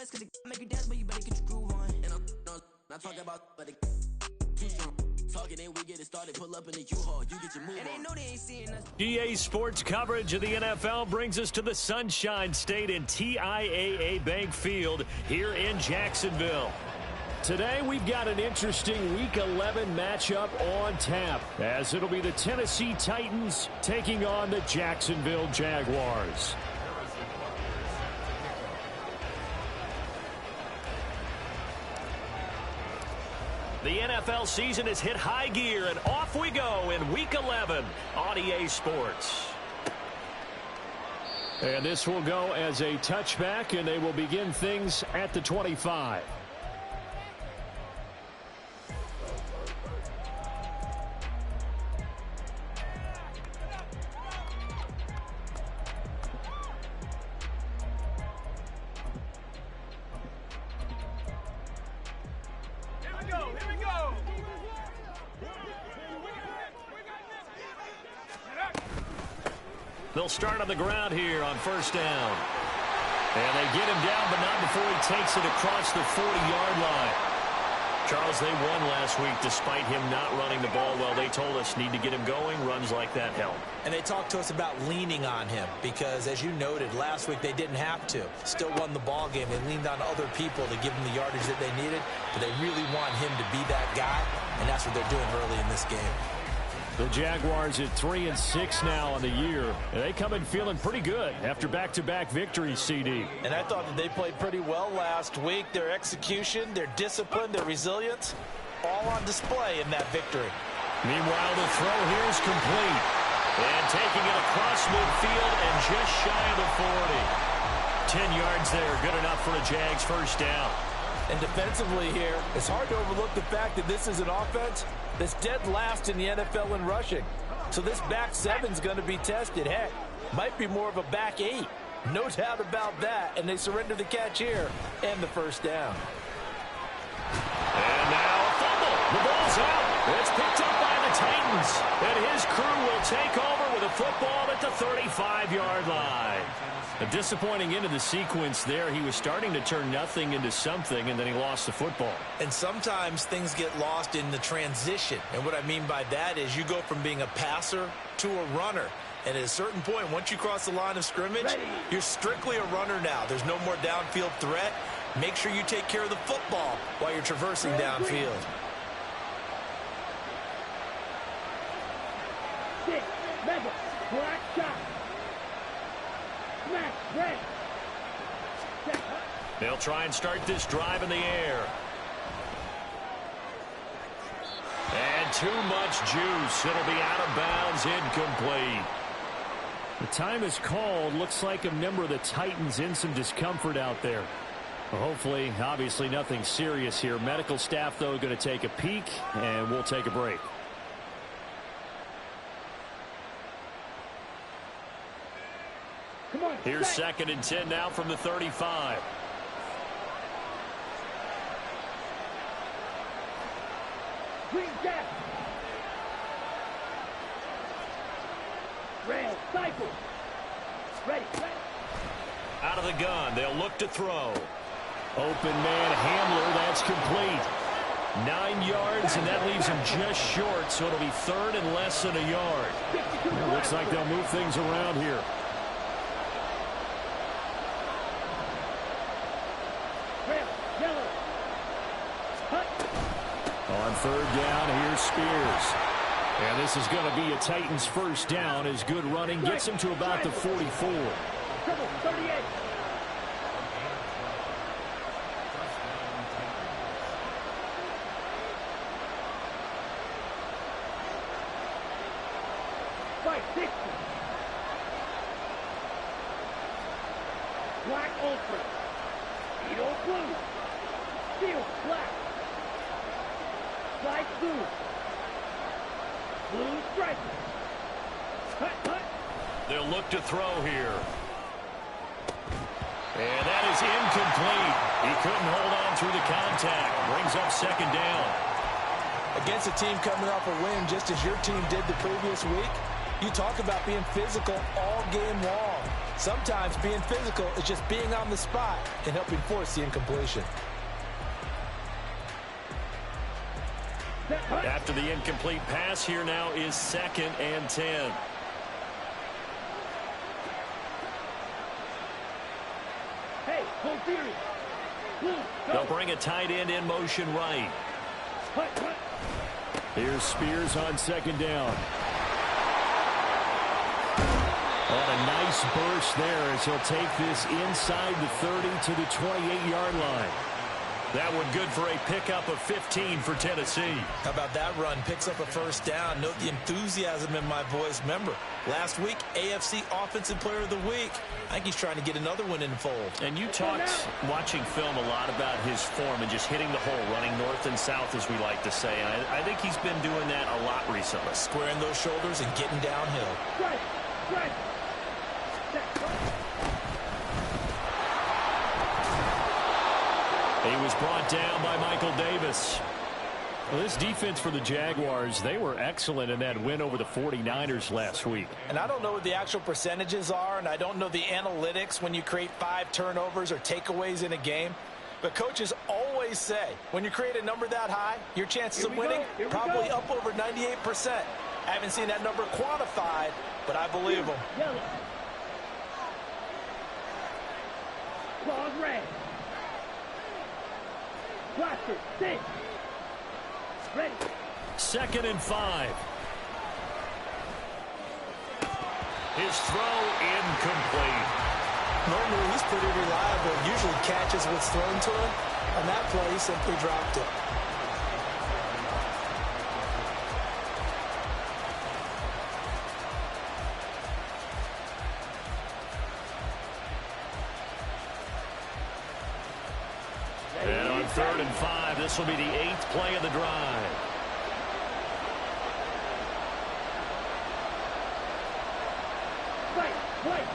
West, cause it make you dance, but you better get your groove on. And I'm not talking about, but it too strong. Talking, then we get it started, pull up in the U-Haul, you get your move on. And they know they ain't seeing us. EA Sports coverage of the NFL brings us to the Sunshine State in TIAA Bank Field here in Jacksonville. Today, we've got an interesting Week 11 matchup on tap, as it'll be the Tennessee Titans taking on the Jacksonville Jaguars. The NFL season has hit high gear, and off we go in Week 11 on EA Sports. And this will go as a touchback, and they will begin things at the 25. They'll start on the ground here on first down. And they get him down, but not before he takes it across the 40-yard line. Charles, they won last week despite him not running the ball well. They told us need to get him going. Runs like that help. And they talked to us about leaning on him because, as you noted, last week they didn't have to. Still won the ball game. They leaned on other people to give them the yardage that they needed, but they really want him to be that guy, and that's what they're doing early in this game. The Jaguars at 3-6 now on the year. And they come in feeling pretty good after back-to-back victories, CD. And I thought that they played pretty well last week. Their execution, their discipline, their resilience, all on display in that victory. Meanwhile, the throw here is complete. And taking it across midfield and just shy of the 40. 10 yards there, good enough for a Jags first down. And defensively here, it's hard to overlook the fact that this is an offense that's dead last in the NFL in rushing. So this back seven's going to be tested. Heck, might be more of a back eight. No doubt about that. And they surrender the catch here and the first down. And now a fumble. The ball's out. It's picked up by the Titans. And his crew will take over with a football at the 35-yard line. A disappointing end of the sequence there. He was starting to turn nothing into something, and then he lost the football. And sometimes things get lost in the transition. And what I mean by that is you go from being a passer to a runner. And at a certain point, once you cross the line of scrimmage, you're strictly a runner now. There's no more downfield threat. Make sure you take care of the football while you're traversing downfield. Mega, black shot. Smash, red. They'll try and start this drive in the air. And too much juice. It'll be out of bounds, incomplete. The time is called. Looks like a member of the Titans in some discomfort out there. Well, hopefully, obviously nothing serious here. Medical staff, though, going to take a peek, and we'll take a break. Here's 2nd and 10 now from the 35. Green Jack. Red Cycle. Ready. Out of the gun. They'll look to throw. Open man Hamler. That's complete. 9 yards, and that leaves him just short, so it'll be 3rd and less than a yard. It looks like they'll move things around here. On 3rd down, here's Spears. And this is going to be a Titans first down as good running gets him to about the 44. 38. Black Ultra. Beetle Blue. Steel Black. Light Blue. Blue Stripe. Hut. They'll look to throw here. And that is incomplete. He couldn't hold on through the contact. Brings up 2nd down. Against a team coming off a win, just as your team did the previous week, you talk about being physical all game long. Sometimes being physical is just being on the spot and helping force the incompletion. After the incomplete pass, here now is 2nd and 10. Hey, full theory. They'll bring a tight end in motion right. Here's Spears on 2nd down. On a nice burst there as he'll take this inside the 30 to the 28-yard line. That one good for a pickup of 15 for Tennessee. How about that run? Picks up a first down. Note the enthusiasm in my voice. Remember, last week, AFC Offensive Player of the Week. I think he's trying to get another one in the fold. And you talked, watching film, a lot about his form and just hitting the hole, running north and south, as we like to say. And I think he's been doing that a lot recently. Squaring those shoulders and getting downhill. Right. He was brought down by Michael Davis. Well, this defense for the Jaguars, they were excellent in that win over the 49ers last week. And I don't know what the actual percentages are, and I don't know the analytics when you create 5 turnovers or takeaways in a game. But coaches always say, when you create a number that high, your chances of winning probably up over 98%. I haven't seen that number quantified, but I believe them. Claws red. Blaster, sit. Ready. 2nd and 5. His throw incomplete. Normally, he's pretty reliable. Usually catches what's thrown to him. On that play, he simply dropped it. And on 3rd and 5, this will be the 8th play of the drive. Right.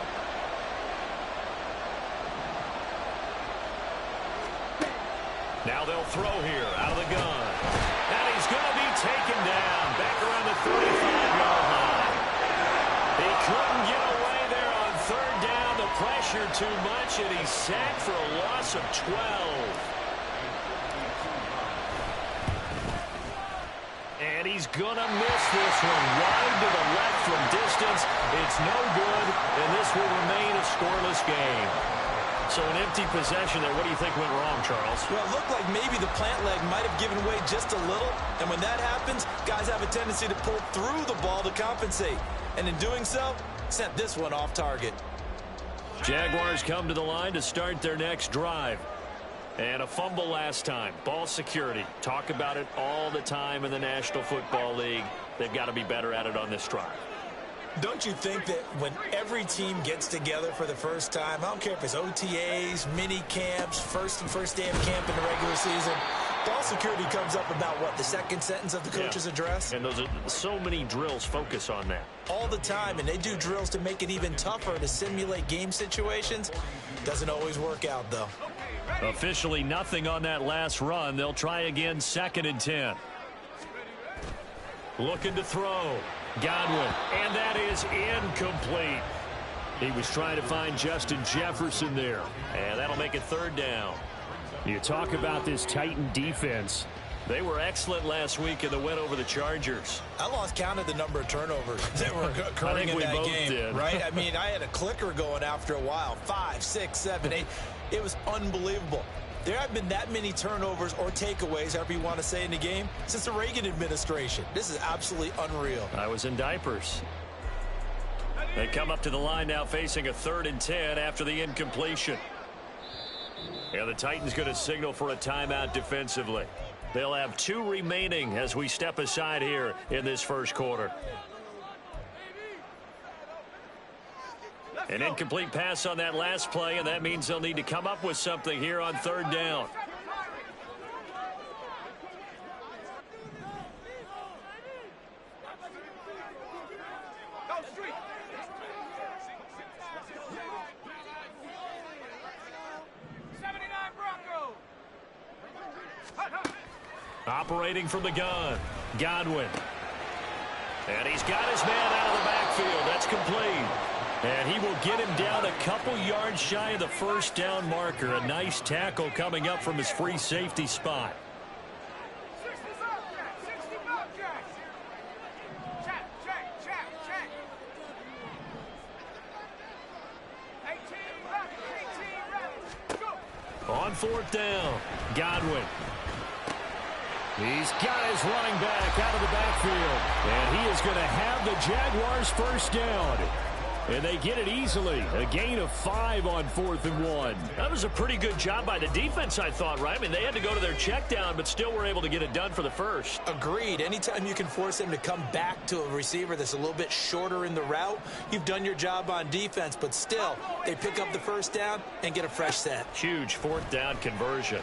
Now they'll throw here out of the gun. And he's going to be taken down back around the 35-yard line. He couldn't get away there on 3rd down. The pressure too much, and he's sacked for a loss of 12. And he's going to miss this one wide to the left from distance. It's no good, and this will remain a scoreless game. So an empty possession there. What do you think went wrong, Charles? Well, it looked like maybe the plant leg might have given way just a little. And when that happens, guys have a tendency to pull through the ball to compensate. And in doing so, sent this one off target. Jaguars come to the line to start their next drive. And a fumble last time. Ball security. Talk about it all the time in the National Football League. They've got to be better at it on this drive. Don't you think that when every team gets together for the first time, I don't care if it's OTAs, mini camps, first day of camp in the regular season, ball security comes up about, what, the second sentence of the coach's address? And those are so many drills focus on that. All the time, and they do drills to make it even tougher to simulate game situations. Doesn't always work out, though. Officially nothing on that last run. They'll try again, 2nd and 10. Looking to throw. Godwin, and that is incomplete. He was trying to find Justin Jefferson there, and that'll make it 3rd down. You talk about this Titan defense. They were excellent last week in the win over the Chargers. I lost count of the number of turnovers that were occurring in that game, did. Right? I mean, I had a clicker going after a while. 5, 6, 7, 8. It was unbelievable. There haven't been that many turnovers or takeaways, however you want to say, in the game since the Reagan administration. This is absolutely unreal. I was in diapers. They come up to the line now facing a 3rd and 10 after the incompletion. And the Titans going to signal for a timeout defensively. They'll have 2 remaining as we step aside here in this first quarter. An incomplete pass on that last play, and that means they'll need to come up with something here on 3rd down. Operating from the gun, Godwin. And he's got his man out of the backfield. That's complete. And he will get him down a couple yards shy of the first down marker. A nice tackle coming up from his free safety spot. On fourth down, Godwin. He's got his running back out of the backfield. And he is going to have the Jaguars first down. And they get it easily. A gain of 5 on 4th and 1. That was a pretty good job by the defense, I thought, right? I mean, they had to go to their check down, but still were able to get it done for the first. Agreed. Anytime you can force him to come back to a receiver that's a little bit shorter in the route, you've done your job on defense. But still, they pick up the first down and get a fresh set. Huge 4th down conversion.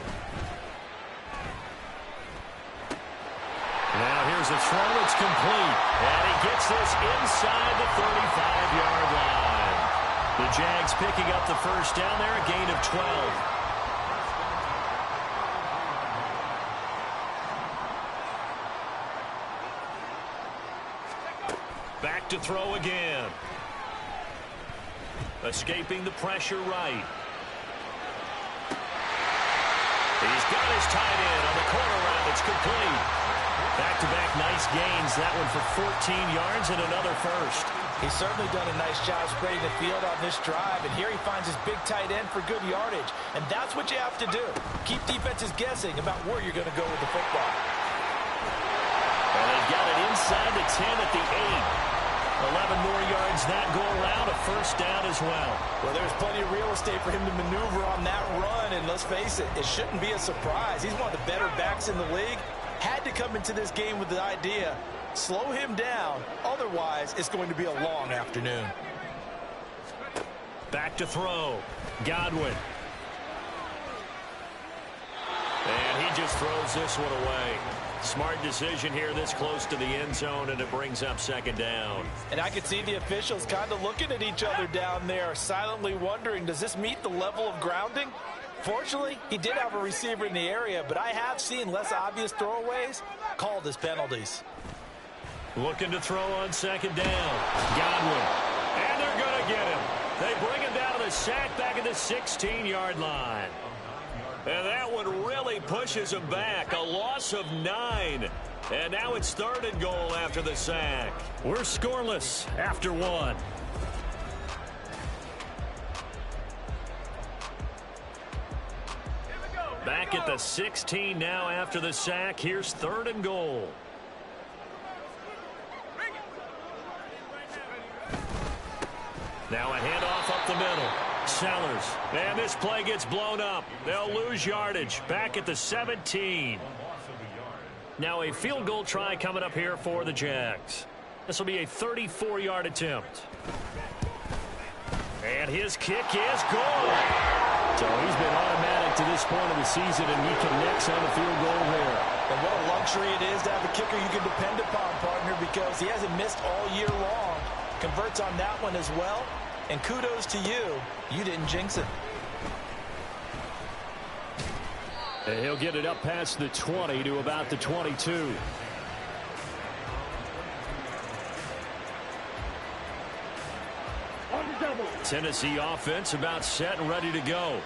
Now here's a throw. It's complete. And he gets this inside the 35-yard line. The Jags picking up the first down there, a gain of 12. Back to throw again. Escaping the pressure right. He's got his tight end on the corner route. It's complete. Back-to-back nice gains. That one for 14 yards and another first. He's certainly done a nice job spreading the field on this drive, and here he finds his big tight end for good yardage. And that's what you have to do. Keep defenses guessing about where you're going to go with the football. And they've got it inside the 10 at the 8. 11 more yards that go around, a first down as well. Well, there's plenty of real estate for him to maneuver on that run, and let's face it, it shouldn't be a surprise. He's one of the better backs in the league. Had to come into this game with the idea, slow him down, otherwise it's going to be a long afternoon. Back to throw, Godwin. And he just throws this one away. Smart decision here this close to the end zone, and it brings up second down. And I could see the officials kind of looking at each other down there, silently wondering, does this meet the level of grounding? Fortunately, he did have a receiver in the area, but I have seen less obvious throwaways called as penalties. Looking to throw on second down. Godwin. And they're going to get him. They bring him down to the sack back at the 16-yard line. And that one really pushes him back. A loss of 9. And now it's 3rd and goal after the sack. We're scoreless after 1. Back at the 16 now after the sack. Here's 3rd and goal. Now a handoff up the middle. Sellers. And this play gets blown up. They'll lose yardage. Back at the 17. Now a field goal try coming up here for the Jags. This will be a 34-yard attempt. And his kick is good. So he's been automatic to this point of the season, and he connects on the field goal there. And what a luxury it is to have a kicker you can depend upon, partner, because he hasn't missed all year long. Converts on that one as well. And kudos to you. You didn't jinx it. And he'll get it up past the 20 to about the 22. Tennessee offense about set and ready to go.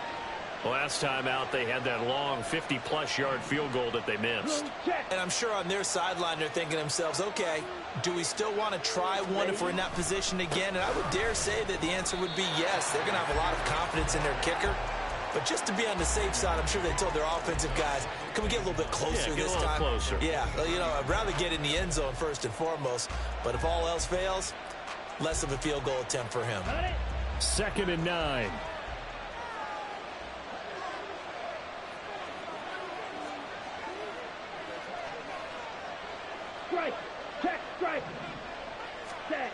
Last time out, they had that long 50-plus yard field goal that they missed. And I'm sure on their sideline they're thinking to themselves, okay, do we still want to try one if we're in that position again? And I would dare say that the answer would be yes. They're going to have a lot of confidence in their kicker. But just to be on the safe side, I'm sure they told their offensive guys, can we get a little bit closer this time? Closer. Yeah, you know, I'd rather get in the end zone first and foremost. But if all else fails, less of a field goal attempt for him. 2nd and 9. Strike. Check. Strike. Set.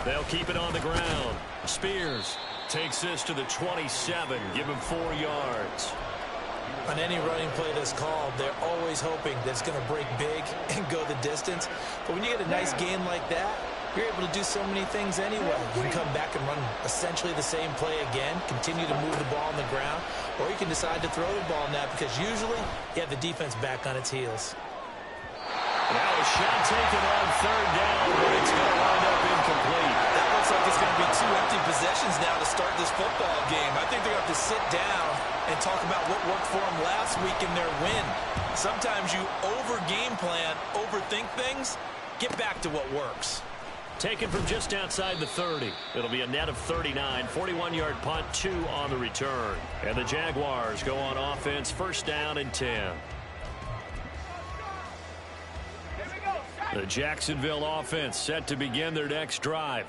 They'll keep it on the ground. Spears takes this to the 27. Give him 4 yards. On any running play that's called, they're always hoping that it's going to break big and go the distance. But when you get a nice gain like that, you're able to do so many things anyway. You can come back and run essentially the same play again, continue to move the ball on the ground, or you can decide to throw the ball now because usually you have the defense back on its heels. Now a shot taken on 3rd down, but it's going to wind up incomplete. That looks like it's going to be 2 empty possessions now to start this football game. I think they're going to have to sit down and talk about what worked for them last week in their win. Sometimes you over-game plan, overthink things. Get back to what works. Taken from just outside the 30. It'll be a net of 39. 41-yard punt, 2 on the return. And the Jaguars go on offense, first down and 10. The Jacksonville offense set to begin their next drive.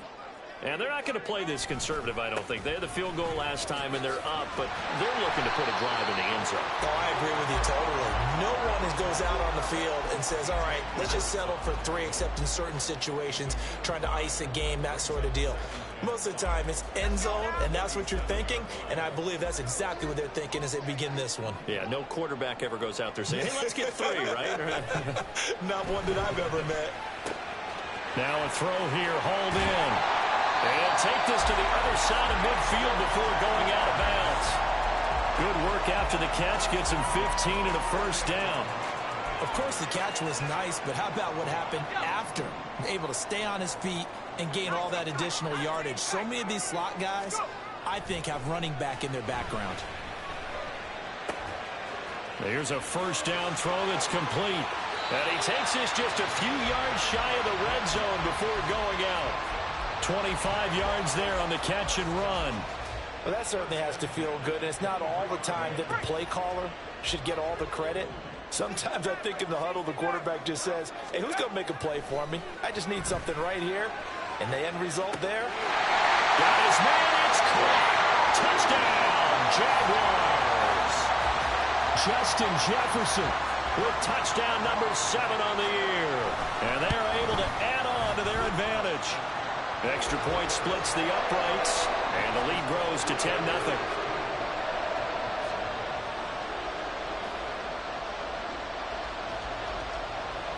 And they're not going to play this conservative, I don't think. They had the field goal last time, and they're up, but they're looking to put a drive in the end zone. Oh, I agree with you totally. No one goes out on the field and says, all right, let's just settle for 3, except in certain situations, trying to ice a game, that sort of deal. Most of the time, it's end zone, and that's what you're thinking, and I believe that's exactly what they're thinking as they begin this one. Yeah, no quarterback ever goes out there saying, hey, let's get 3, right? Not one that I've ever met. Now a throw here, hauled in. And take this to the other side of midfield before going out of bounds. Good work after the catch. Gets him 15 and a first down. Of course, the catch was nice, but how about what happened after? Able to stay on his feet and gain all that additional yardage. So many of these slot guys, I think, have running back in their background. Here's a first down throw that's complete. And he takes this just a few yards shy of the red zone before going out. 25 yards there on the catch and run. Well, that certainly has to feel good. And it's not all the time that the play caller should get all the credit. Sometimes I think in the huddle, the quarterback just says, hey, who's going to make a play for me? I just need something right here. And the end result there. Got his man. It's caught. Touchdown, Jaguars. Justin Jefferson with touchdown number 7 on the year. And they're able to add on to their advantage. Extra point splits the uprights, and the lead grows to 10-0.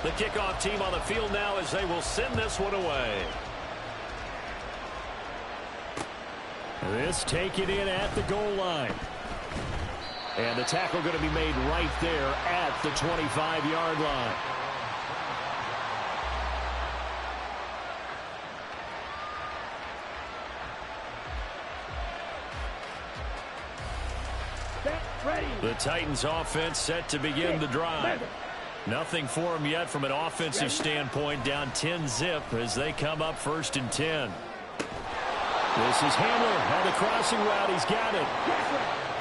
The kickoff team on the field now as they will send this one away. This taken in at the goal line. And the tackle going to be made right there at the 25-yard line. The Titans offense set to begin the drive. Nothing for them yet from an offensive standpoint, down 10-zip as they come up first and 10. This is Hamler on the crossing route. He's got it.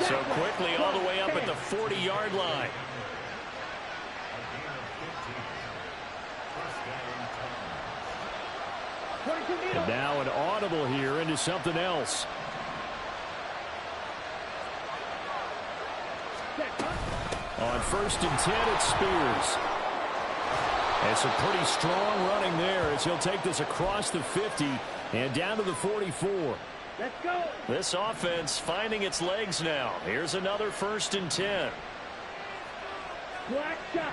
So quickly all the way up at the 40-yard line. And now an audible here into something else. On first and 10, it's Spears. And some pretty strong running there as he'll take this across the 50 and down to the 44. Let's go. This offense finding its legs now. Here's another first and 10. Black shot.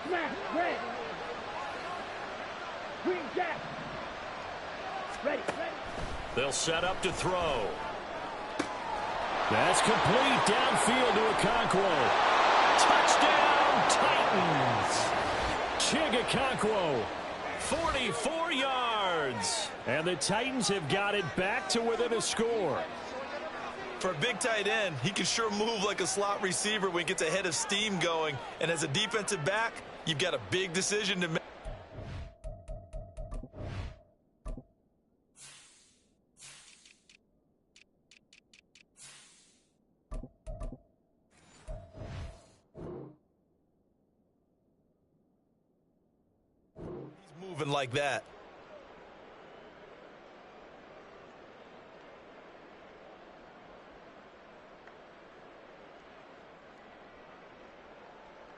Smash. Red. Green jack. Ready. They'll set up to throw. That's complete downfield to Okonkwo. Touchdown, Titans. Chigakonkwo, 44 yards. And the Titans have got it back to within a score. For a big tight end, he can sure move like a slot receiver when he gets a head of steam going. And as a defensive back, you've got a big decision to make. Moving like that.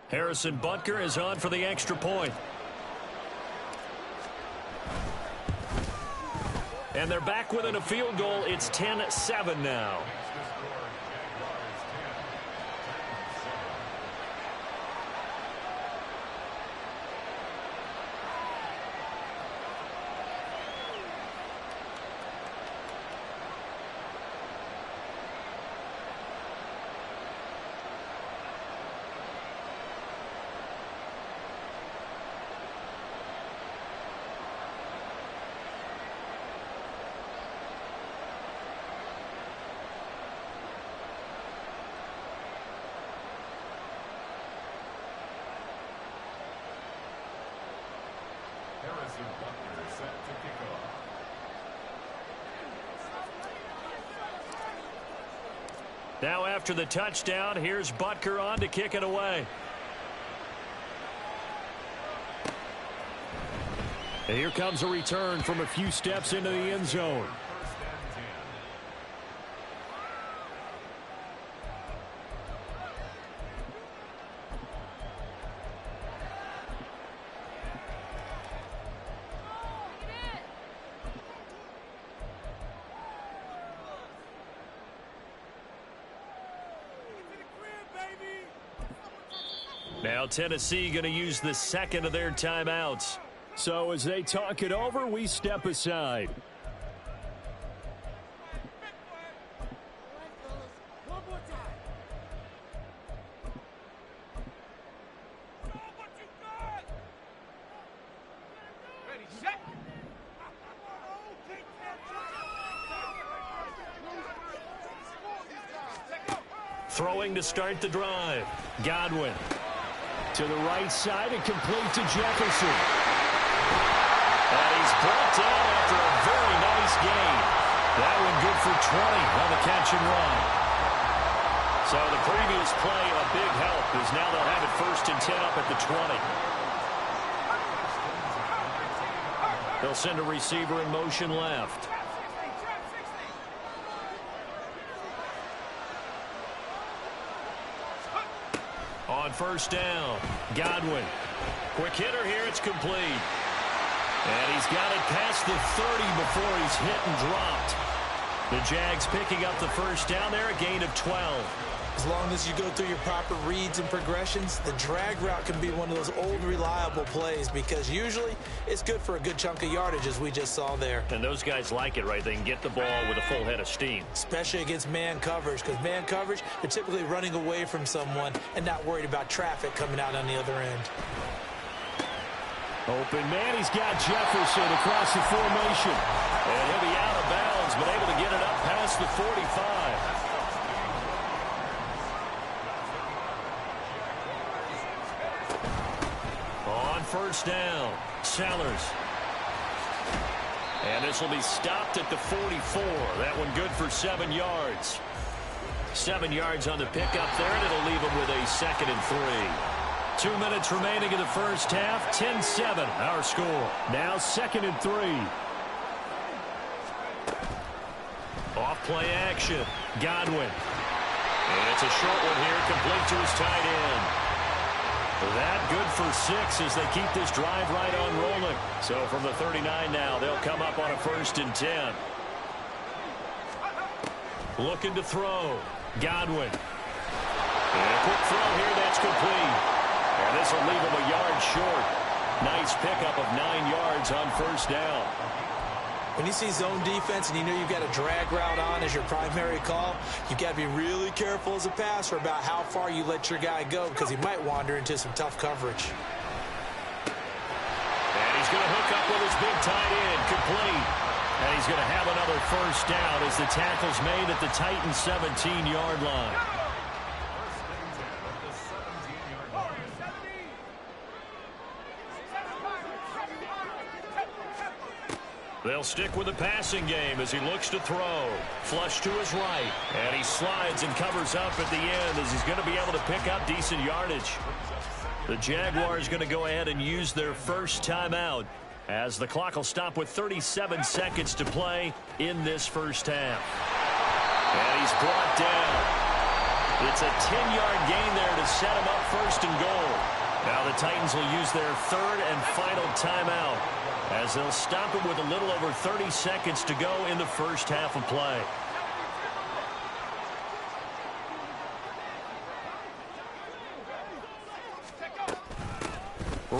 Harrison Butker is on for the extra point. And they're back within a field goal. It's 10-7 now. Now after the touchdown, here's Butker on to kick it away. And here comes a return from a few steps into the end zone. Now Tennessee going to use the second of their timeouts. So as they talk it over, we step aside. Throwing to start the drive. Godwin. To the right side and complete to Jefferson. And he's brought down after a very nice gain. That one good for 20 on the catch and run. So the previous play, a big help, as now they'll have it 1st and 10 up at the 20. They'll send a receiver in motion left. On 1st down, Godwin. Quick hitter here, it's complete. And he's got it past the 30 before he's hit and dropped. The Jags picking up the 1st down there, a gain of 12. As long as you go through your proper reads and progressions, the drag route can be one of those old reliable plays because usually it's good for a good chunk of yardage as we just saw there. And those guys like it, right? They can get the ball with a full head of steam. Especially against man coverage, because man coverage, they're typically running away from someone and not worried about traffic coming out on the other end. Open man, he's got Jefferson across the formation. And he'll be out of bounds, but able to get it up past the 45. On 1st down, Sellers. And this will be stopped at the 44. That one good for 7 yards. 7 yards on the pickup there, and it'll leave him with a 2nd and 3. 2 minutes remaining in the 1st half. 10-7, our score. Now 2nd and 3. Off play action. Godwin. And it's a short one here, complete to his tight end. That good for 6 as they keep this drive right on rolling. So from the 39 now, they'll come up on a 1st and 10. Looking to throw. Godwin. And a quick throw here, that's complete. And this will leave him a yard short. Nice pickup of 9 yards on 1st down. When you see zone defense and you know you've got a drag route on as your primary call, you've got to be really careful as a passer about how far you let your guy go because he might wander into some tough coverage. And he's going to hook up with his big tight end, complete. And he's going to have another 1st down as the tackle's made at the Titans' 17-yard line. They'll stick with the passing game as he looks to throw. Flush to his right. And he slides and covers up at the end as he's going to be able to pick up decent yardage. The Jaguars going to go ahead and use their 1st timeout as the clock will stop with 37 seconds to play in this 1st half. And he's brought down. It's a 10-yard gain there to set him up 1st and goal. Now the Titans will use their 3rd and final timeout as they'll stop it with a little over 30 seconds to go in the 1st half of play.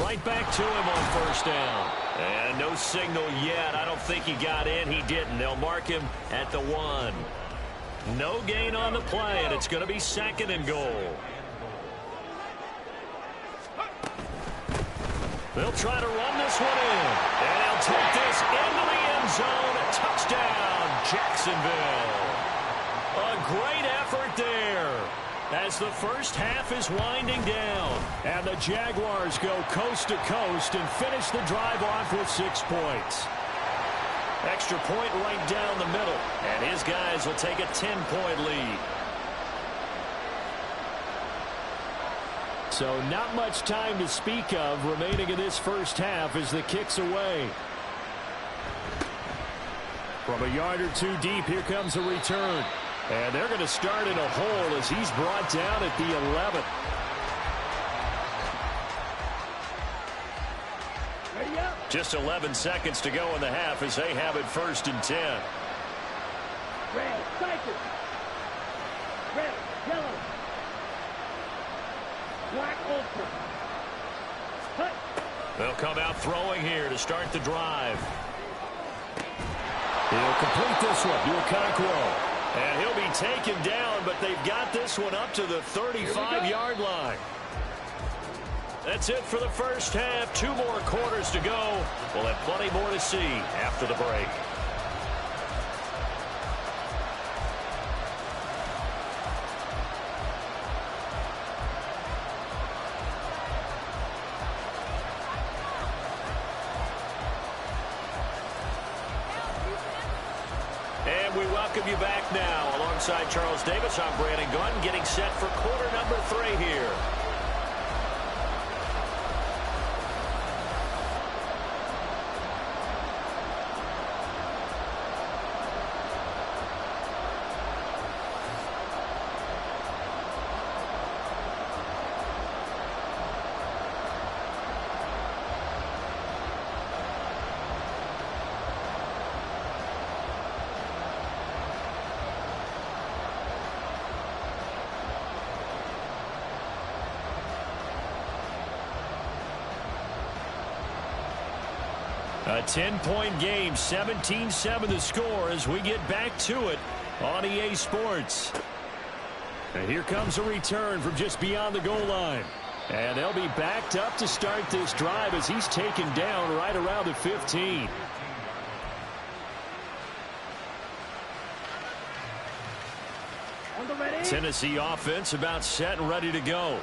Right back to him on 1st down. And no signal yet. I don't think he got in. He didn't. They'll mark him at the 1. No gain on the play, and it's going to be 2nd and goal. They'll try to run this one in. And they'll take this into the end zone. Touchdown, Jacksonville. A great effort there as the 1st half is winding down. And the Jaguars go coast to coast and finish the drive off with 6 points. Extra point right down the middle. And his guys will take a 10-point lead. So not much time to speak of remaining in this first half as the kick's away. From a yard or two deep, here comes a return. And they're going to start in a hole as he's brought down at the 11. Just 11 seconds to go in the half as they have it 1st and 10. Red, cycle. Red, yellow. Black, ultra. Cut. They'll come out throwing here to start the drive. He'll complete this one to Okonkwo. And he'll be taken down, but they've got this one up to the 35-yard line. That's it for the first half. 2 more quarters to go. We'll have plenty more to see after the break. And we welcome you back now. Alongside Charles Davis, I'm Brandon Gunn, getting set for quarter number 3 here. A 10-point game, 17-7 the score as we get back to it on EA Sports. And here comes a return from just beyond the goal line. And they'll be backed up to start this drive as he's taken down right around the 15. On the ready. Tennessee offense about set and ready to go.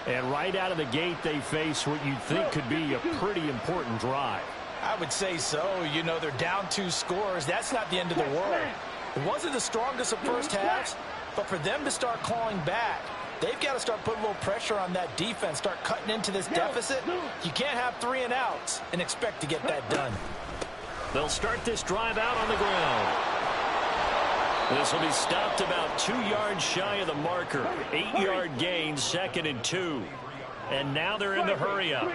And right out of the gate, they face what you'd think could be a pretty important drive. I would say so. You know, they're down 2 scores. That's not the end of the world. It wasn't the strongest of first halves, but for them to start clawing back, they've got to start putting a little pressure on that defense, start cutting into this deficit. You can't have 3 and outs and expect to get that done. They'll start this drive out on the ground. This will be stopped about 2 yards shy of the marker. 8-yard gain, 2nd and 2. And now they're in the hurry-up.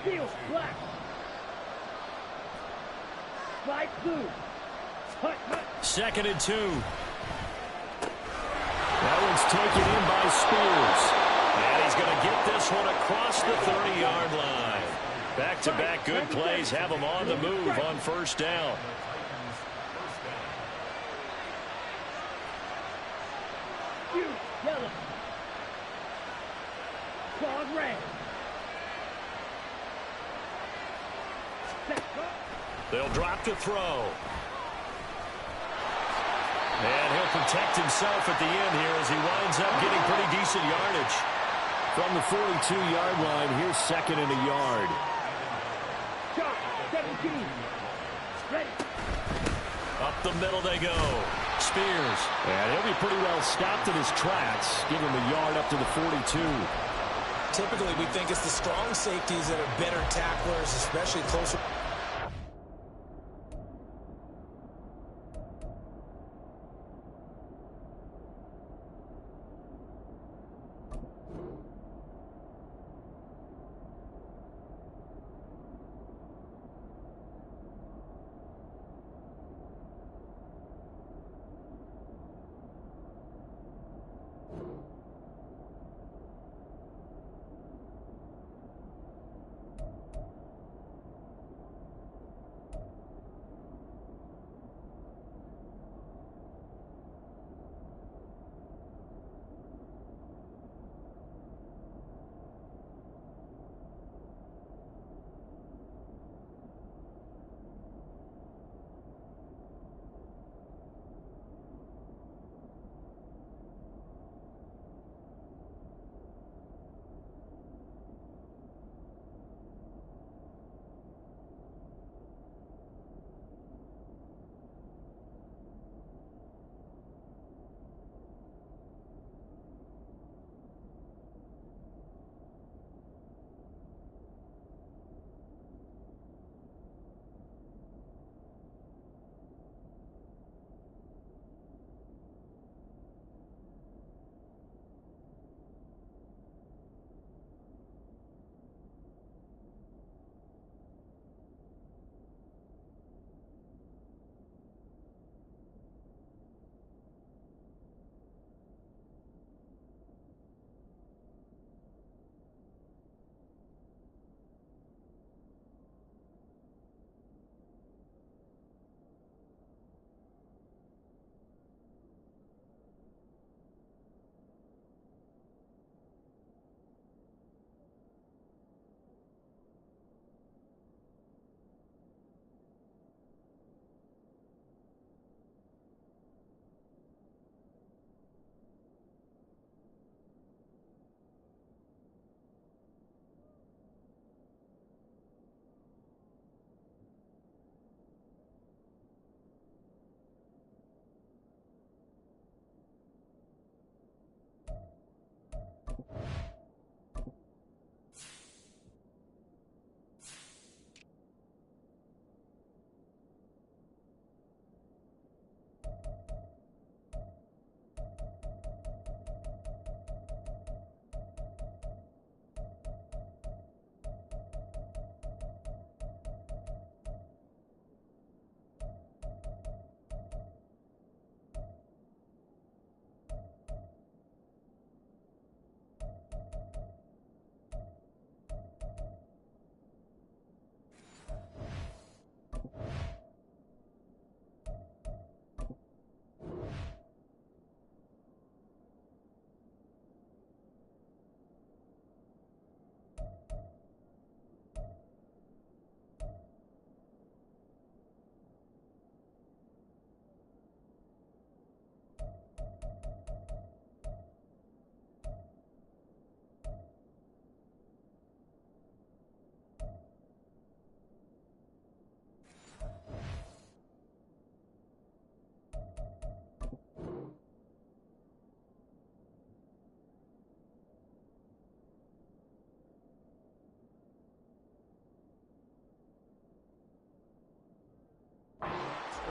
Steel, black. Slide blue. Hut, hut. 2nd and 2. That one's taken in by Spears. And he's going to get this one across the 30-yard line. Back-to-back good plays have him on the move on 1st down. Yellow. Clawed red. They'll drop to throw. And he'll protect himself at the end here as he winds up getting pretty decent yardage. From the 42-yard line, here's 2nd and a yard. Shot, 17. Ready. Up the middle they go. Spears. And he'll be pretty well stopped in his tracks. Give him a yard up to the 42. Typically, we think it's the strong safeties that are better tacklers, especially closer.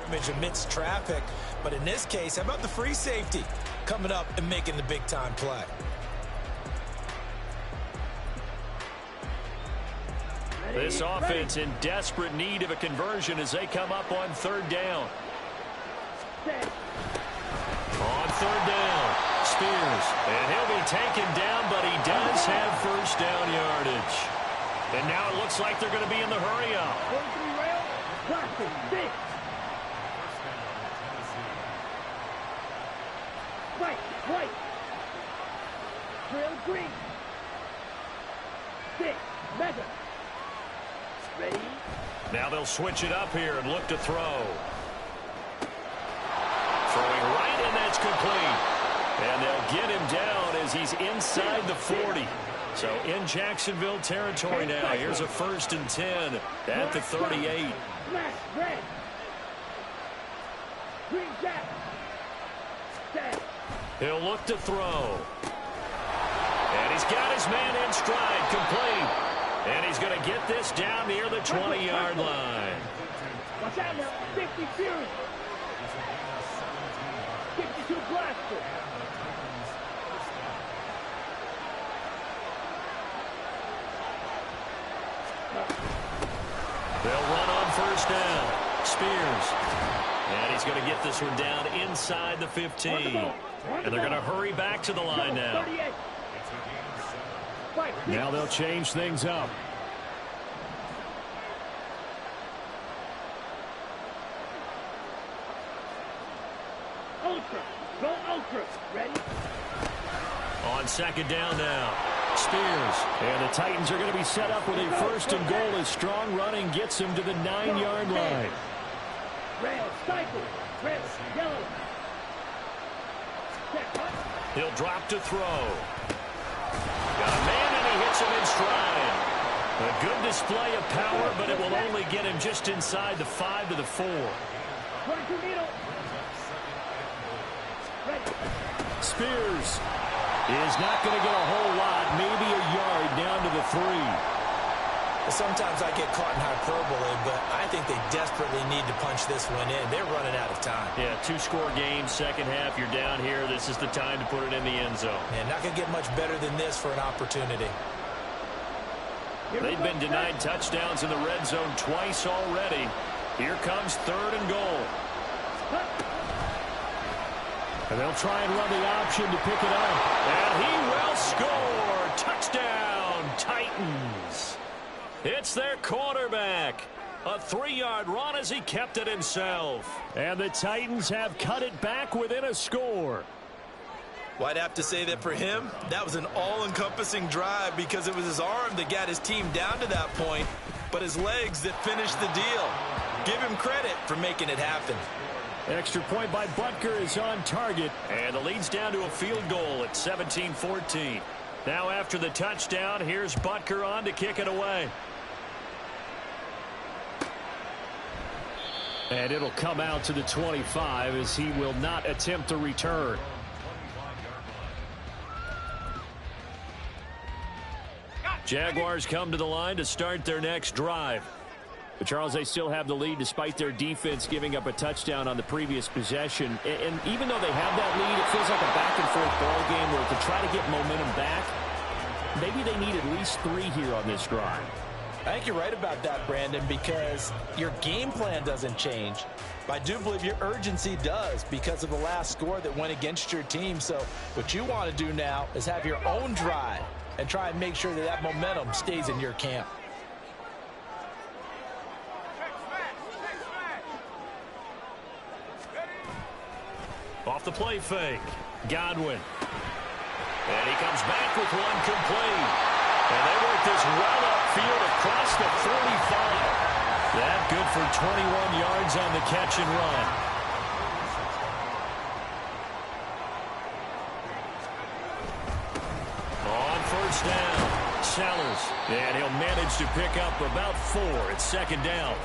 yardage amidst traffic. But in this case, how about the free safety coming up and making the big-time play? This offense in desperate need of a conversion as they come up on third down. On third down, Spears. And he'll be taken down, but he does have first down yardage. And now it looks like they're going to be in the hurry-up. White. Drill green. 6. Mega. Ready? Now they'll switch it up here and look to throw. Throwing right, and that's complete. And they'll get him down as he's inside the 40. So in Jacksonville territory now. Here's a 1st and 10 at the 38. Black, red. Green jack. Set. He'll look to throw. And he's got his man in stride, complete. And he's going to get this down near the 20-yard line. Watch out now. 50 Fury. 52 Blaster. They'll run on first down. Spears. And he's going to get this one down inside the 15. And they're going to hurry back to the line now. Now they'll change things up. Ultra. Go ultra. Ready? On second down now. Spears. And the Titans are going to be set up with a 1st and goal as strong running gets him to the 9-yard line. Red. Cycle. Red. Yellow. He'll drop to throw. Got a man, and he hits him in stride. A good display of power, but it will only get him just inside the 5 to the 4. 22 needle. Spears is not going to get a whole lot, maybe a yard down to the 3. Sometimes I get caught in hyperbole, but I think they desperately need to punch this one in. They're running out of time. Yeah, 2-score game, second half, you're down here. This is the time to put it in the end zone. And not going to get much better than this for an opportunity. They've been denied touchdowns in the red zone twice already. Here comes 3rd and goal. And they'll try and run the option to pick it up. And he will score. Touchdown, Titans. It's their quarterback. A 3-yard run as he kept it himself. And the Titans have cut it back within a score. Well, I'd have to say that for him, that was an all-encompassing drive because it was his arm that got his team down to that point, but his legs that finished the deal. Give him credit for making it happen. Extra point by Butker is on target, and the lead's down to a field goal at 17-14. Now after the touchdown, here's Butker on to kick it away. And it'll come out to the 25 as he will not attempt to return. Jaguars come to the line to start their next drive. But, Charles, they still have the lead despite their defense giving up a touchdown on the previous possession. And even though they have that lead, it feels like a back-and-forth ball game where to try to get momentum back, maybe they need at least 3 here on this drive. I think you're right about that, Brandon, because your game plan doesn't change. I do believe your urgency does because of the last score that went against your team. So what you want to do now is have your own drive and try and make sure that that momentum stays in your camp. Off the play fake, Godwin. And he comes back with one complete. And they work this well upfield across the 45. That good for 21 yards on the catch and run. On first down, Sellers. And he'll manage to pick up about 4 at second down.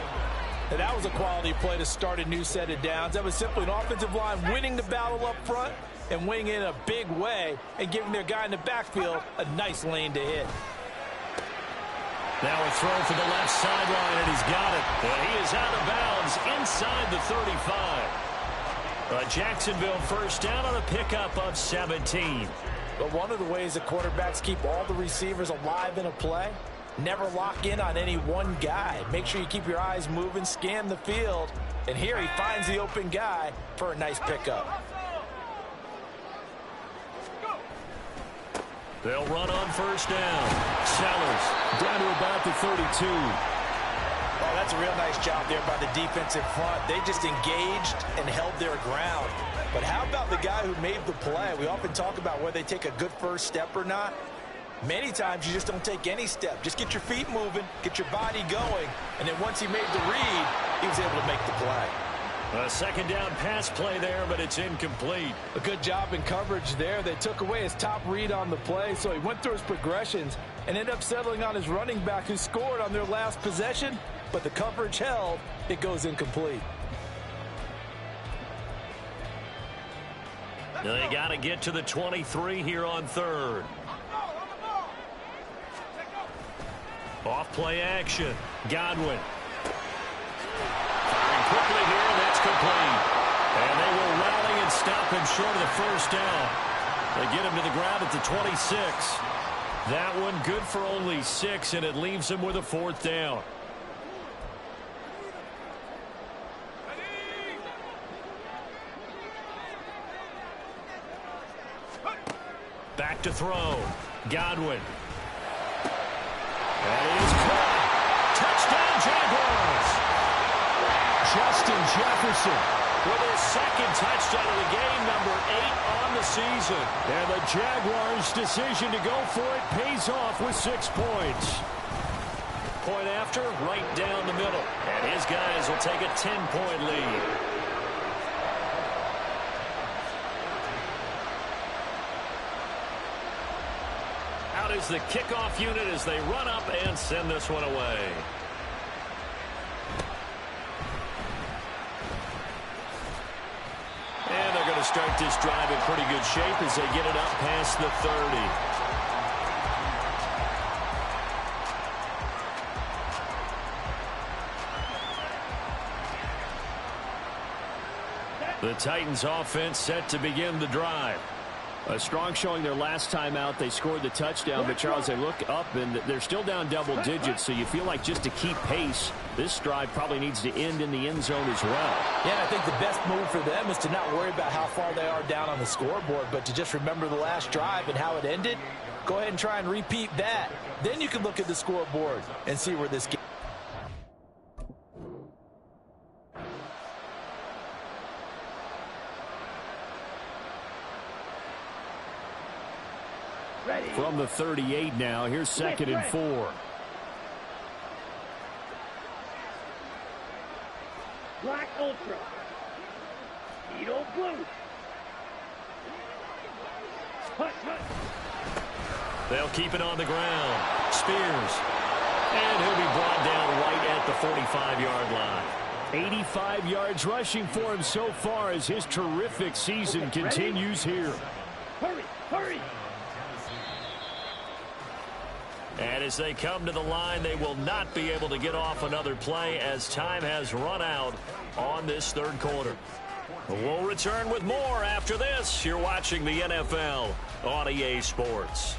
And that was a quality play to start a new set of downs. That was simply an offensive line winning the battle up front and winning in a big way and giving their guy in the backfield a nice lane to hit. Now a throw for the left sideline, and he's got it. And he is out of bounds inside the 35. Jacksonville first down on a pickup of 17. But one of the ways the quarterbacks keep all the receivers alive in a play, never lock in on any one guy. Make sure you keep your eyes moving, scan the field. And here he finds the open guy for a nice pickup. They'll run on first down. Sellers down to about the 32. Oh, that's a real nice job there by the defensive front. They just engaged and held their ground. But how about the guy who made the play? We often talk about whether they take a good first step or not. Many times you just don't take any step. Just get your feet moving, get your body going, and then once he made the read, he was able to make the play. A second down pass play there, but it's incomplete. A good job in coverage there. They took away his top read on the play, so he went through his progressions and ended up settling on his running back who scored on their last possession, but the coverage held. It goes incomplete. They got to get to the 23 here on third. Off play action. Godwin. Firing quickly here, and that's complete. And they will rally and stop him short of the first down. They get him to the ground at the 26. That one good for only 6, and it leaves him with a fourth down. Back to throw. Godwin. That is caught. Touchdown, Jaguars. Justin Jefferson with his second touchdown of the game, number 8 on the season. And the Jaguars' decision to go for it pays off with 6 points. Point after, right down the middle. And his guys will take a 10-point lead. Out is the kickoff unit as they run up and send this one away. And they're going to start this drive in pretty good shape as they get it up past the 30. The Titans offense set to begin the drive. A strong showing their last time out. They scored the touchdown, but Charles, they look up and they're still down double digits, so you feel like just to keep pace, this drive probably needs to end in the end zone as well. Yeah, I think the best move for them is to not worry about how far they are down on the scoreboard, but to just remember the last drive and how it ended. Go ahead and try and repeat that. Then you can look at the scoreboard and see where this game. From the 38 now, here's 2nd and 4. Black Ultra. Speedo Blue. Hush, hush. They'll keep it on the ground. Spears. And he'll be brought down right at the 45-yard line. 85 yards rushing for him so far as his terrific season continues here. Hurry, hurry. And as they come to the line, they will not be able to get off another play as time has run out on this third quarter. We'll return with more after this. You're watching the NFL on EA Sports.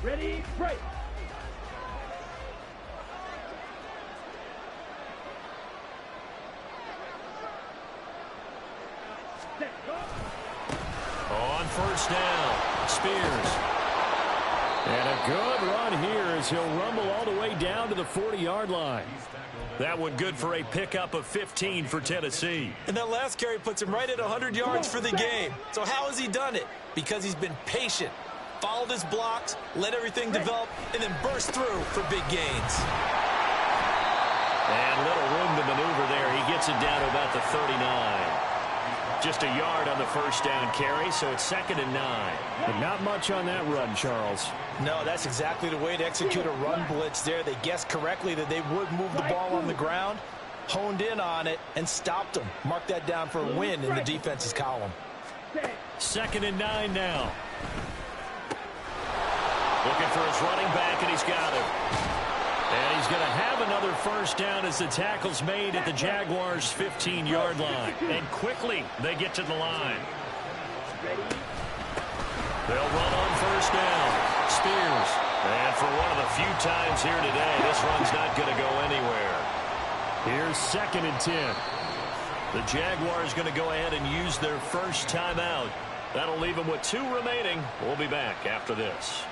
Ready, break. On first down, Spears. And a good run here as he'll rumble all the way down to the 40-yard line. That one good for a pickup of 15 for Tennessee. And that last carry puts him right at 100 yards for the game. So how has he done it? Because he's been patient, followed his blocks, let everything develop, and then burst through for big gains. And little room to maneuver there. He gets it down to about the 39. Just a yard on the first down carry, so it's 2nd and 9. But not much on that run, Charles. No, that's exactly the way to execute a run blitz there. They guessed correctly that they would move the ball on the ground, honed in on it, and stopped them. Mark that down for a win in the defense's column. 2nd and 9 now. Looking for his running back, and he's got him. And he's going to have another first down as the tackle's made at the Jaguars' 15-yard line. And quickly, they get to the line. They'll run on first down. Spears. And for one of the few times here today, this run's not going to go anywhere. Here's 2nd and 10. The Jaguars going to go ahead and use their first timeout. That'll leave them with 2 remaining. We'll be back after this.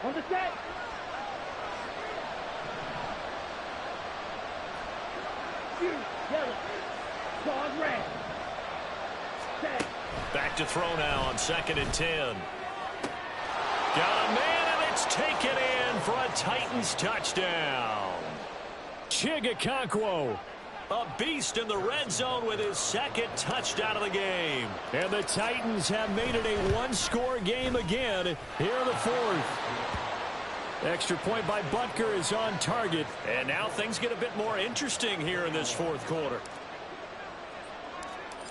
On the set. Yellow. Dog red. Set. Back to throw now on 2nd and 10. Got a man, and it's taken in for a Titans touchdown. Chigakonkwo. A beast in the red zone with his 2nd touchdown of the game. And the Titans have made it a one-score game again here in the 4th. Extra point by Butker is on target. And now things get a bit more interesting here in this 4th quarter.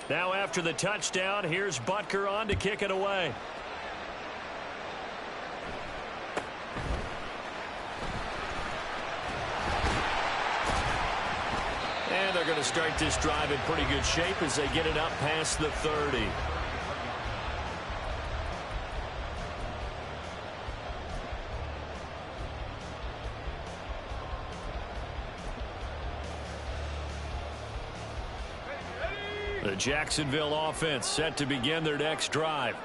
Now after the touchdown, here's Butker on to kick it away. And they're going to start this drive in pretty good shape as they get it up past the 30. The Jacksonville offense set to begin their next drive.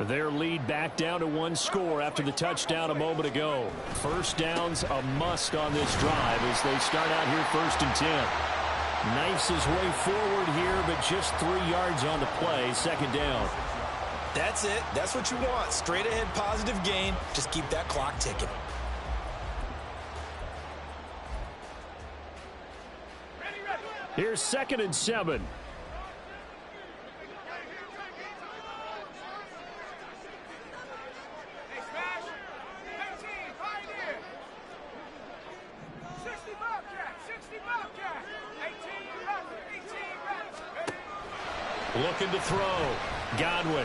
Their lead back down to 1 score after the touchdown a moment ago. First down's a must on this drive as they start out here 1st and 10. Knifes his way forward here, but just 3 yards on the play. 2nd down. That's it. That's what you want. Straight ahead positive gain. Just keep that clock ticking. Here's 2nd and 7. Looking to throw. Godwin.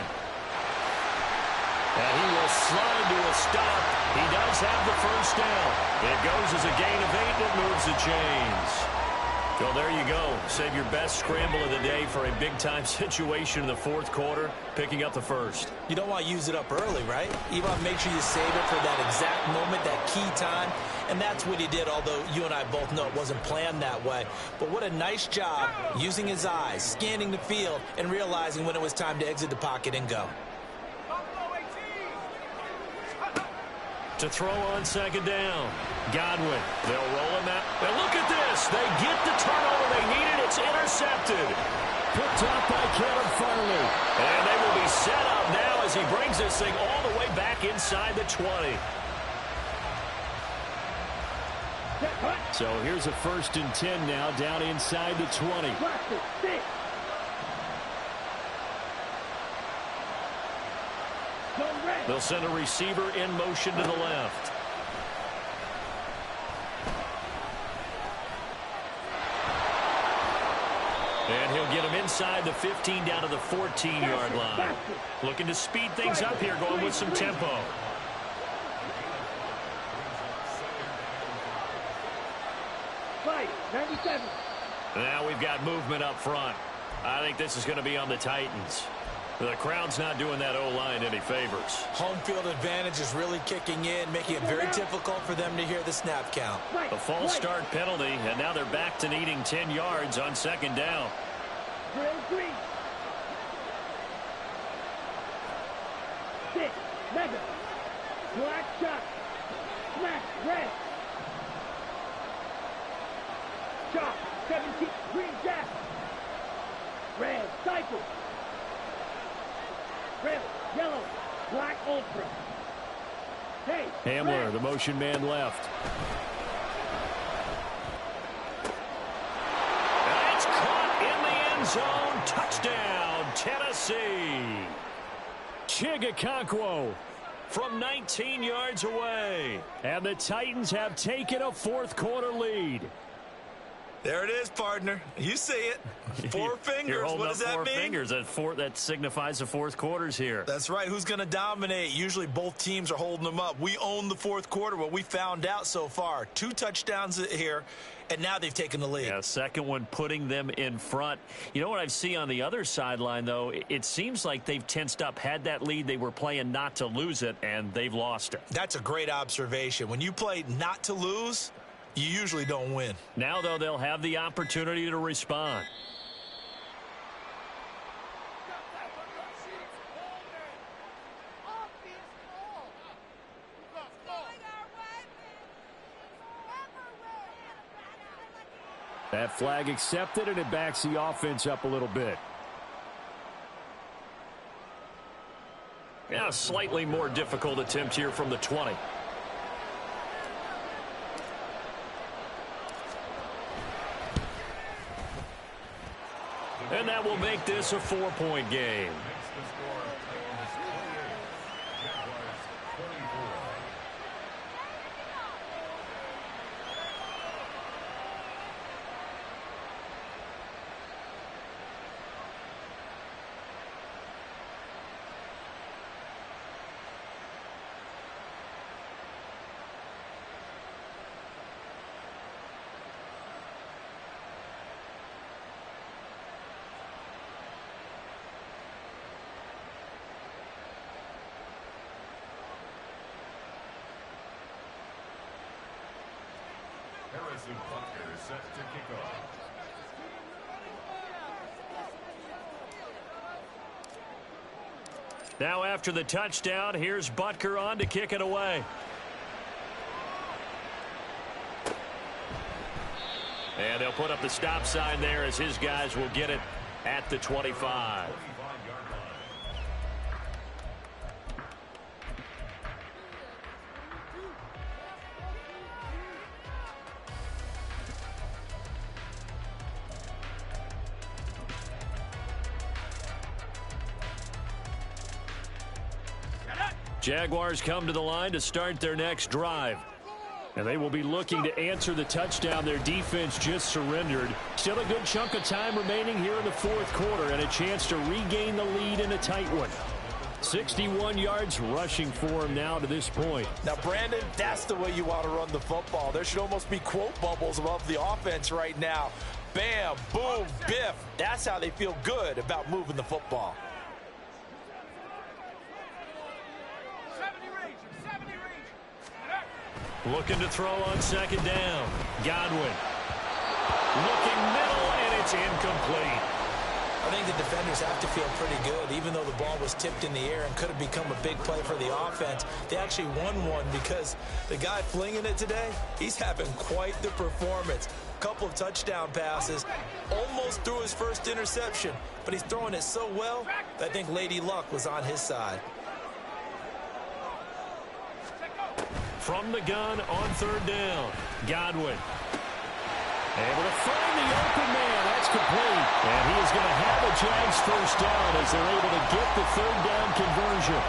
And he will slide to a stop. He does have the first down. It goes as a gain of 8 that moves the chains. Well, there you go. Save your best scramble of the day for a big-time situation in the 4th quarter, picking up the first. You don't want to use it up early, right? You want to make sure you save it for that exact moment, that key time. And that's what he did, although you and I both know it wasn't planned that way. But what a nice job using his eyes, scanning the field, and realizing when it was time to exit the pocket and go. To throw on 2nd down. Godwin. They'll roll him out. And look at this. They get the turnover they needed. It's intercepted. Picked up by Caleb Farley. And they will be set up now as he brings this thing all the way back inside the 20. So here's a 1st and 10 now down inside the 20. They'll send a receiver in motion to the left. And he'll get him inside the 15 down to the 14-yard line. Looking to speed things up here, going with some tempo. Fight, 97. Now we've got movement up front. I think this is going to be on the Titans. The crowd's not doing that O-line any favors. Home field advantage is really kicking in, making it very difficult for them to hear the snap count. A false start penalty, and now they're back to needing 10 yards on 2nd down. Drill 3. 6. Mega. Black shot. Smash. Red. Shot. 17. Green jack. Red. Cycle. Red, yellow, black ultra. Hey, Hamler, red. the motion man left. That's caught in the end zone. Touchdown, Tennessee. Chigakonkwo. from 19 yards away. And the Titans have taken a fourth-quarter lead. There it is, partner. You see it. Four fingers. You're holding what up does that four mean? fingers. That signifies the fourth quarter's here. That's right. Who's going to dominate? Usually both teams are holding them up. We own the fourth quarter. What we found out so far, 2 touchdowns here, and now they've taken the lead. Yeah, second one putting them in front. You know what I see on the other sideline, though? It seems like they've tensed up, had that lead. They were playing not to lose it, and they've lost it. That's a great observation. When you play not to lose, you usually don't win. Now, though, they'll have the opportunity to respond. That flag accepted, and it backs the offense up a little bit. Yeah, slightly more difficult attempt here from the 20. And that will make this a 4-point game. Is set to kick off. Now after the touchdown, here's Butker on to kick it away. And they'll put up the stop sign there as his guys will get it at the 25. Jaguars come to the line to start their next drive. And they will be looking to answer the touchdown their defense just surrendered. Still a good chunk of time remaining here in the fourth quarter and a chance to regain the lead in a tight one. 61 yards rushing for him now to this point. Now, Brandon, that's the way you want to run the football. There should almost be quote bubbles above the offense right now. Bam, boom, biff. That's how they feel good about moving the football. Looking to throw on second down. Godwin. Looking middle, and it's incomplete. I think the defenders have to feel pretty good. Even though the ball was tipped in the air and could have become a big play for the offense, they actually won one because the guy flinging it today, he's having quite the performance. Couple of touchdown passes, almost threw his first interception, but he's throwing it so well that I think Lady Luck was on his side. From the gun on third down, Godwin. Able to find the open man. That's complete. And he is going to have a Jags first down as they're able to get the third down conversion.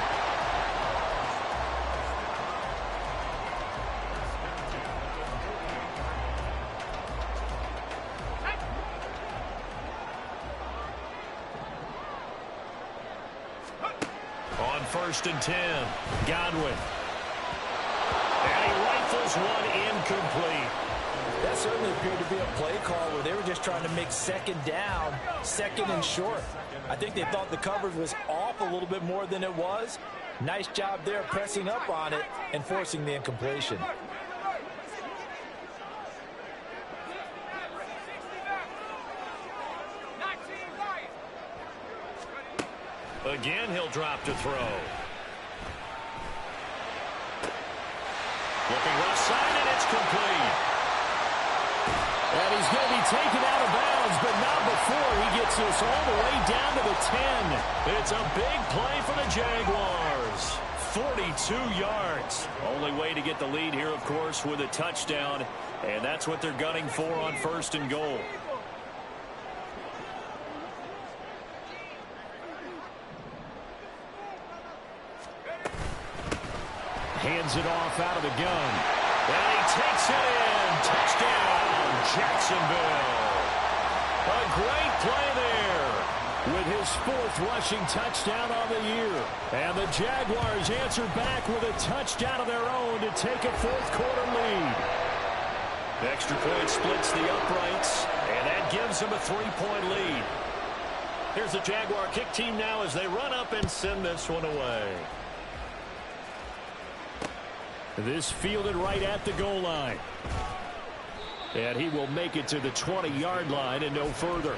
On 1st and 10, Godwin. And he rifles one incomplete. That certainly appeared to be a play call where they were just trying to make second down, second and short. I think they thought the coverage was off a little bit more than it was. Nice job there pressing up on it and forcing the incompletion. Again, he'll drop to throw. Looking left side, and it's complete. And he's going to be taken out of bounds, but not before he gets this all the way down to the 10. It's a big play for the Jaguars. 42 yards. Only way to get the lead here, of course, with a touchdown. And that's what they're gunning for on 1st and goal. Hands it off out of the gun. And he takes it in. Touchdown, Jacksonville. A great play there with his 4th rushing touchdown on the year. And the Jaguars answer back with a touchdown of their own to take a 4th quarter lead. The extra point splits the uprights, and that gives them a 3-point lead. Here's the Jaguar kick team now as they run up and send this one away. This fielded right at the goal line. And he will make it to the 20-yard line and no further.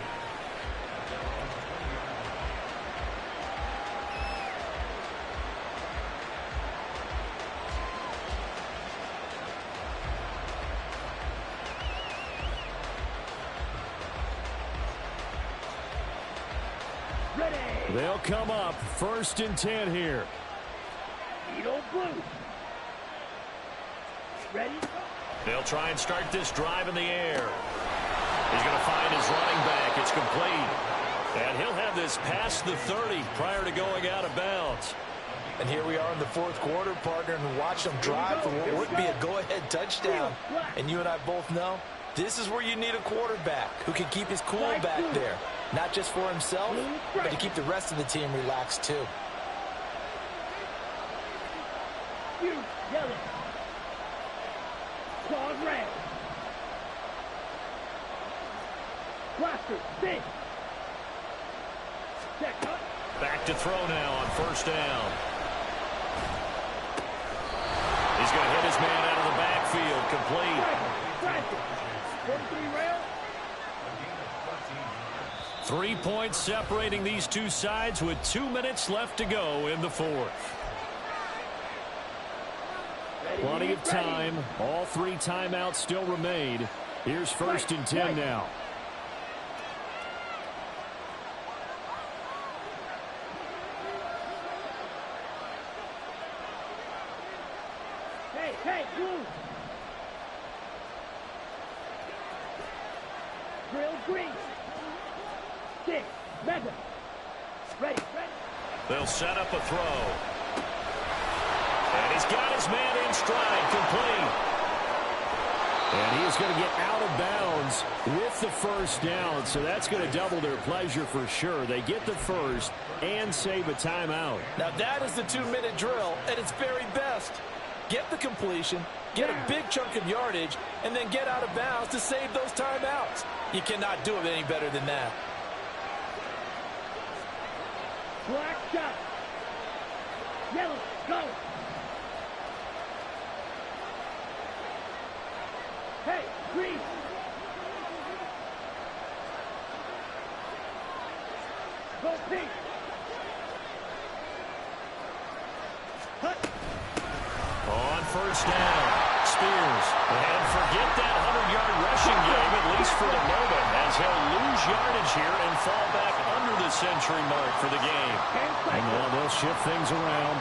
They'll come up 1st and 10 here. Eagle blue. Ready? They'll try and start this drive in the air. He's going to find his running back. It's complete. And he'll have this past the 30 prior to going out of bounds. And here we are in the 4th quarter, partner, and watch them drive for what would be a go-ahead touchdown. And you and I both know this is where you need a quarterback who can keep his cool back there. Not just for himself, but to keep the rest of the team relaxed, too. Yellow. Claws red. Blaster, six. Check up. Back to throw now on 1st down. He's going to hit his man out of the backfield. Complete. 43 rail. 3 points separating these two sides with 2 minutes left to go in the 4th. Plenty of time. All 3 timeouts still remain. Here's 1st and 10 now. Hey, blue. Drill green. 6, mega. Ready. They'll set up a throw. And he's got his man in stride, complete. And he is going to get out of bounds with the 1st down, so that's going to double their pleasure for sure. They get the 1st and save a timeout. Now that is the 2-minute drill at its very best. Get the completion, get a big chunk of yardage, and then get out of bounds to save those timeouts. You cannot do it any better than that. Black shot. Yellow, go. Hey, green. Go pink. Hut. On 1st down, Spears. And forget that 100-yard rushing game, at least for the moment, as he'll lose yardage here and fall back under the century mark for the game. And now they'll shift things around.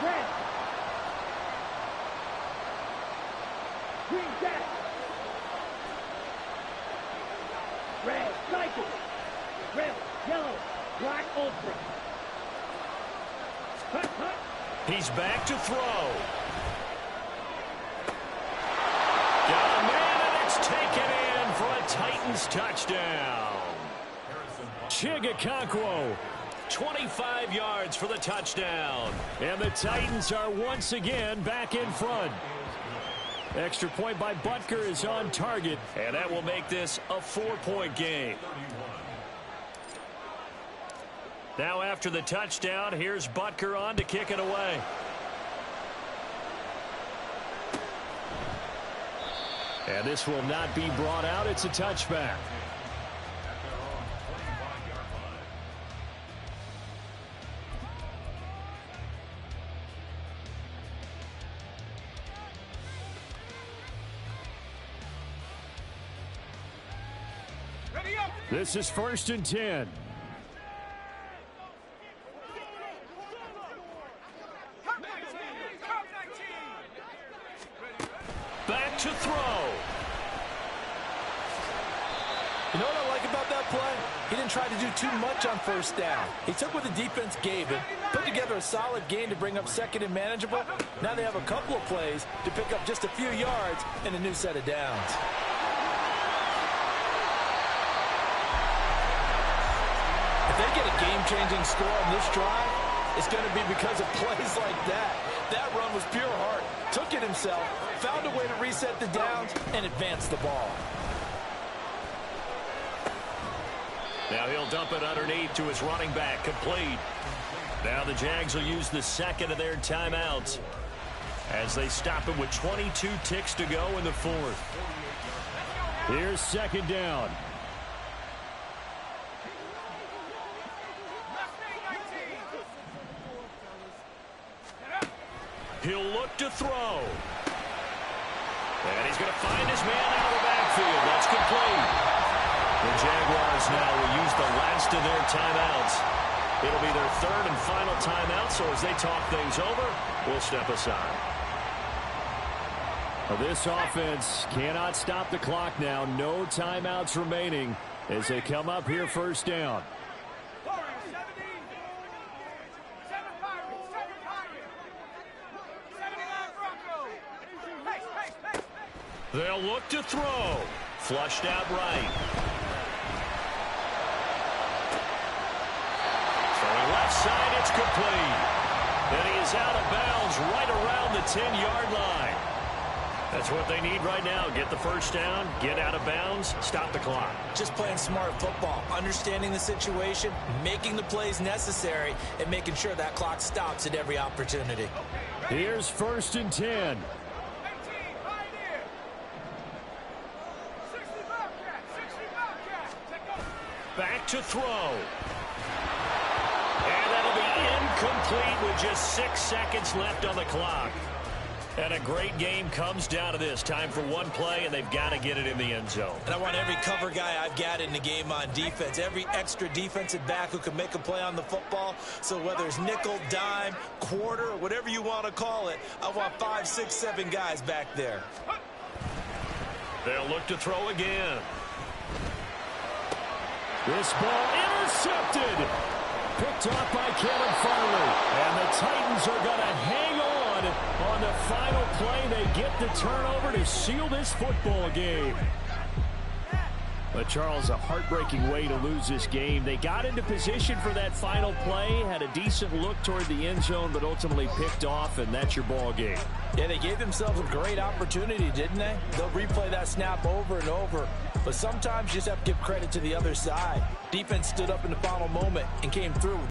Red. Green jack. Red, cycle. Red, yellow, black ultra. Hut. He's back to throw. Got a man, and it's taken in for a Titans touchdown. Chigakonkwo, 25 yards for the touchdown. And the Titans are once again back in front. Extra point by Butker is on target, and that will make this a 4-point game. Now after the touchdown, here's Butker on to kick it away. And this will not be brought out. It's a touchback. This is 1st and 10. Back to throw. You know what I like like about that play? He didn't try to do too much on first down. He took what the defense gave him, put together a solid game to bring up second and manageable. Now they have a couple of plays to pick up just a few yards and a new set of downs. If they get a game-changing score on this drive, it's going to be because of plays like that. That run was pure heart. Took it himself, found a way to reset the downs, and advance the ball. Now he'll dump it underneath to his running back, complete. Now the Jags will use the second of their timeouts as they stop him with 22 ticks to go in the fourth. Here's second down. He'll look to throw. And he's going to find his man out of the backfield. That's complete. The Jaguars now will use the last of their timeouts. It'll be their third and final timeout, so as they talk things over, we'll step aside. Well, this offense cannot stop the clock now. No timeouts remaining as they come up here first down. They'll look to throw. Flushed out right. Throwing left side, it's complete. And he is out of bounds right around the 10-yard line. That's what they need right now. Get the first down, get out of bounds, stop the clock. Just playing smart football, understanding the situation, making the plays necessary, and making sure that clock stops at every opportunity. Here's first and 10. Back to throw. And that'll be incomplete with just 6 seconds left on the clock. And a great game comes down to this. Time for one play, and they've got to get it in the end zone. And I want every cover guy I've got in the game on defense, every extra defensive back who can make a play on the football. So whether it's nickel, dime, quarter, whatever you want to call it, I want 5, 6, 7 guys back there. They'll look to throw again. This ball intercepted. Picked off by Kevin Farley. And the Titans are going to hang on the final play. They get the turnover to seal this football game. But, Charles, a heartbreaking way to lose this game. They got into position for that final play, had a decent look toward the end zone, but ultimately picked off, and that's your ball game. Yeah, they gave themselves a great opportunity, didn't they? They'll replay that snap over and over. But sometimes you just have to give credit to the other side. Defense stood up in the final moment and came through.